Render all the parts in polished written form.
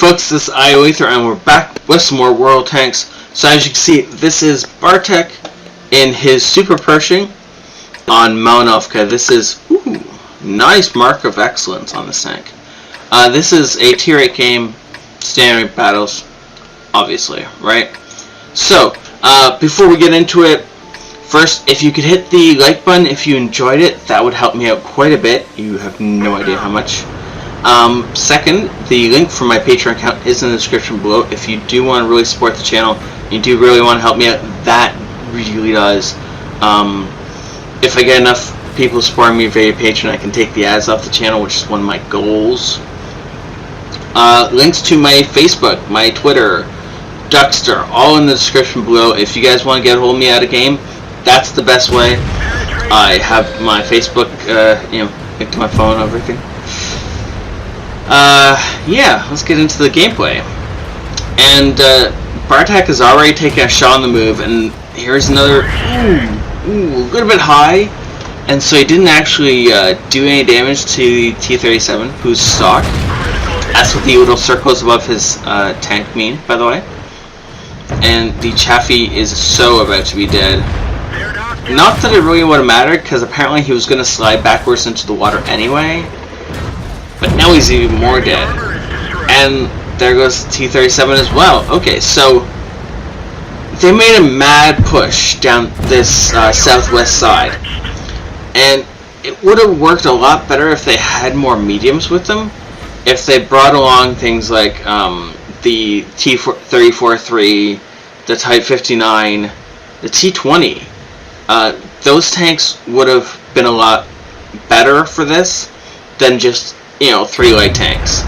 folks, this is ioEther, and we're back with some more World Tanks. So as you can see, this is Bartek in his Super Pershing on Mount. This is, nice mark of excellence on this tank. This is a tier 8 game, standard battles, obviously, right? So, before we get into it, first, if you could hit the like button if you enjoyed it, that would help me out quite a bit. You have no idea how much. Second, the link for my Patreon account is in the description below. If you do want to really support the channel, you do really want to help me out, that really does. If I get enough people supporting me via Patreon, I can take the ads off the channel, which is one of my goals. Links to my Facebook, my Twitter, Duckster, all in the description below. If you guys want to get a hold of me at a game, that's the best way. I have my Facebook, link to my phone and everything. Yeah, let's get into the gameplay. And Bartek has already taken a shot on the move, and here's another, a little bit high, and so he didn't actually do any damage to the T-37, who's stock. That's what the little circles above his tank mean, by the way. And the Chaffee is so about to be dead. Not that it really would have mattered, because apparently he was going to slide backwards into the water anyway. But now he's even more dead. And there goes T-37 as well. Okay, so they made a mad push down this southwest side. And it would have worked a lot better if they had more mediums with them. If they brought along things like the T-34-3, the Type 59, the T-20. Those tanks would have been a lot better for this than just, 3 light tanks.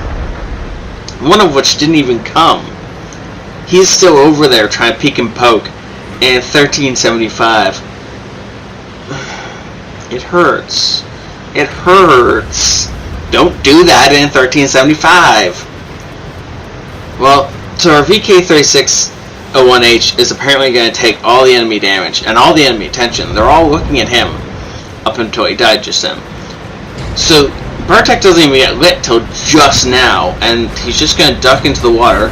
One of which didn't even come. He's still over there trying to peek and poke. And 1375. It hurts. It hurts. Don't do that in 1375. Well, so our VK3601H is apparently going to take all the enemy damage and all the enemy attention. They're all looking at him up until he died just then. So Bartek doesn't even get lit till just now, and he's just going to duck into the water,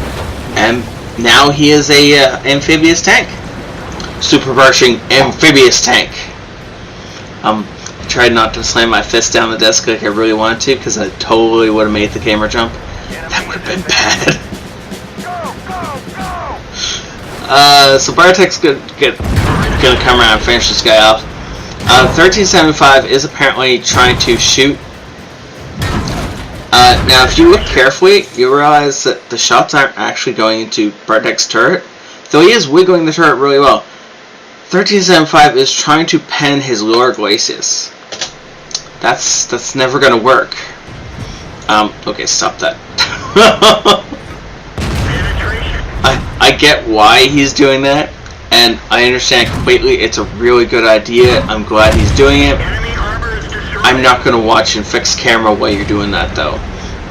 and now he is a amphibious tank. Super Pershing amphibious tank. I tried not to slam my fist down the desk like I really wanted to, because I totally would have made the camera jump. That would have been bad. So Bartek's gonna come around and finish this guy off. 1375 is apparently trying to shoot. Now, if you look carefully, you'll realize that the shots aren't actually going into Bartek's turret, though he is wiggling the turret really well. 1375 is trying to pen his lower glacis. That's never gonna work. Okay, stop that. I get why he's doing that, and I understand completely. It's a really good idea. I'm glad he's doing it. I'm not going to watch and fix camera while you're doing that, though.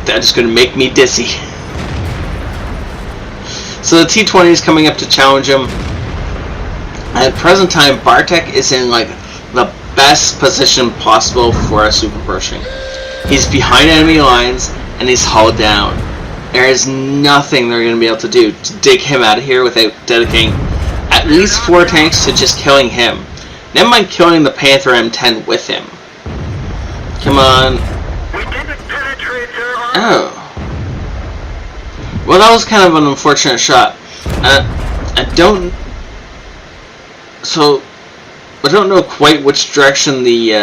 That's going to make me dizzy. So the T-20 is coming up to challenge him. At the present time, Bartek is in like the best position possible for a Super Pershing. He's behind enemy lines, and he's hauled down. There is nothing they're going to be able to do to dig him out of here without dedicating at least 4 tanks to just killing him. Never mind killing the Panther M10 with him. Come on. Oh. Well, that was kind of an unfortunate shot. I don't know quite which direction the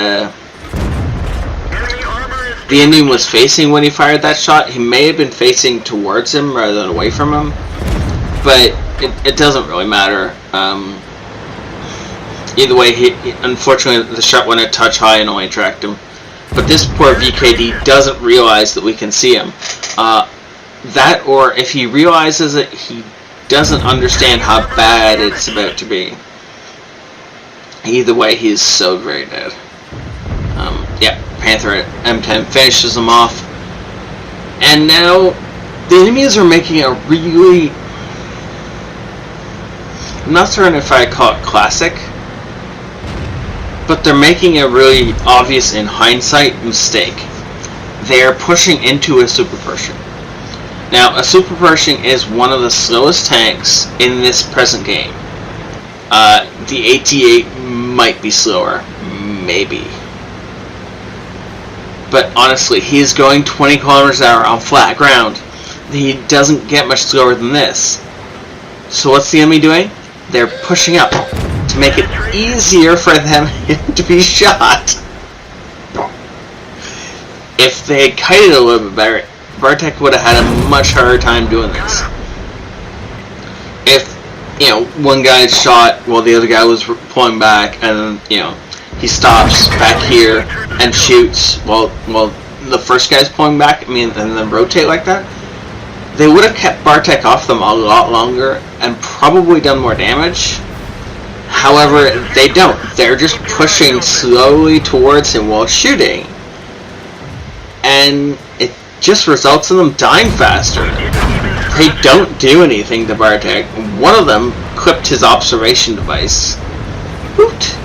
Indian was facing when he fired that shot. He may have been facing towards him rather than away from him, but it doesn't really matter. Either way, unfortunately the shot went a touch high and only tracked him. But this poor VKD doesn't realize that we can see him. That, or if he realizes it, he doesn't understand how bad it's about to be. Either way, he's so very dead. Yeah, Panther M10 finishes him off. And now, the enemies are making a really... I'm not certain if I call it classic, but they're making a really obvious, in hindsight, mistake. They are pushing into a Super Pershing. Now, a Super Pershing is one of the slowest tanks in this present game. The 88 might be slower, maybe. But honestly, he is going 20 kilometers an hour on flat ground. He doesn't get much slower than this. So what's the enemy doing? They're pushing up to make it easier for them to be shot. If they had kited a little bit better, Bartek would have had a much harder time doing this. If, one guy had shot while the other guy was pulling back, and then, he stops back here and shoots while the first guy's pulling back, and then rotate like that, they would have kept Bartek off them a lot longer and probably done more damage. However, they don't. They're just pushing slowly towards him while shooting. And it just results in them dying faster. They don't do anything to Bartek. One of them clipped his observation device. Hoot!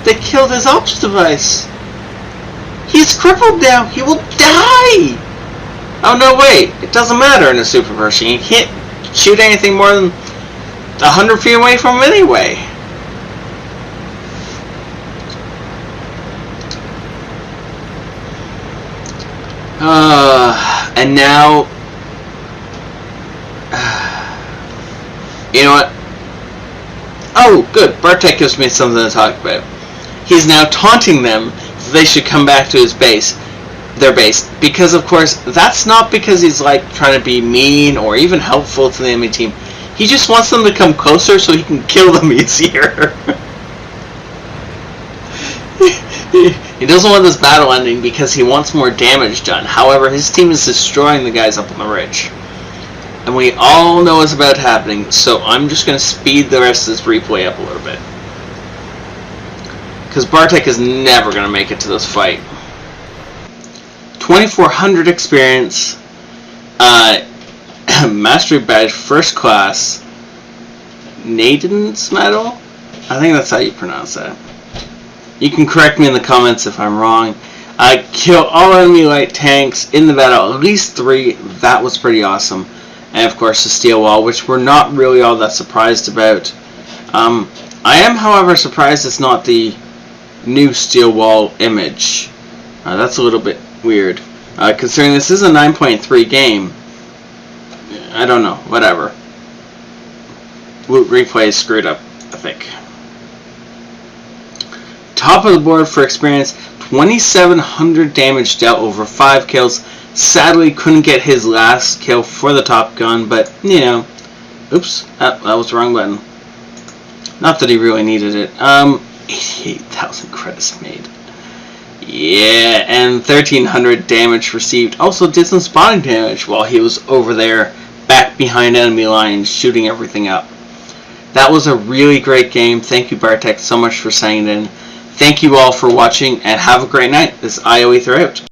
They killed his ops device. He's crippled now. He will die. Oh no, wait. It doesn't matter in a Super Pershing. You can't shoot anything more than 100 feet away from him anyway. And now, you know what? Oh, good. Bartek gives me something to talk about. He's now taunting them that they should come back to his base, their base, because of course that's not because he's like trying to be mean or even helpful to the enemy team. He just wants them to come closer so he can kill them easier. He doesn't want this battle ending because he wants more damage done. However, his team is destroying the guys up on the ridge. And we all know what's about happening, so I'm just going to speed the rest of this replay up a little bit. Because Bartek is never going to make it to this fight. 2400 experience, Mastery Badge First Class, Naden's Medal? I think that's how you pronounce that. You can correct me in the comments if I'm wrong. Kill all enemy light tanks in the battle, at least 3. That was pretty awesome. And of course the steel wall, which we're not really all that surprised about. I am, however, surprised it's not the new steel wall image. That's a little bit weird. Considering this is a 9.3 game. I don't know, whatever. Woot replay is screwed up, I think. Top of the board for experience, 2,700 damage dealt over 5 kills. Sadly, couldn't get his last kill for the Top Gun, but, oops, that was the wrong button. Not that he really needed it. 88,000 credits made. Yeah, and 1,300 damage received. Also did some spotting damage while he was over there, back behind enemy lines, shooting everything up. That was a really great game. Thank you, Bartek, so much for sending it in. Thank you all for watching, and have a great night. This is ioEther out.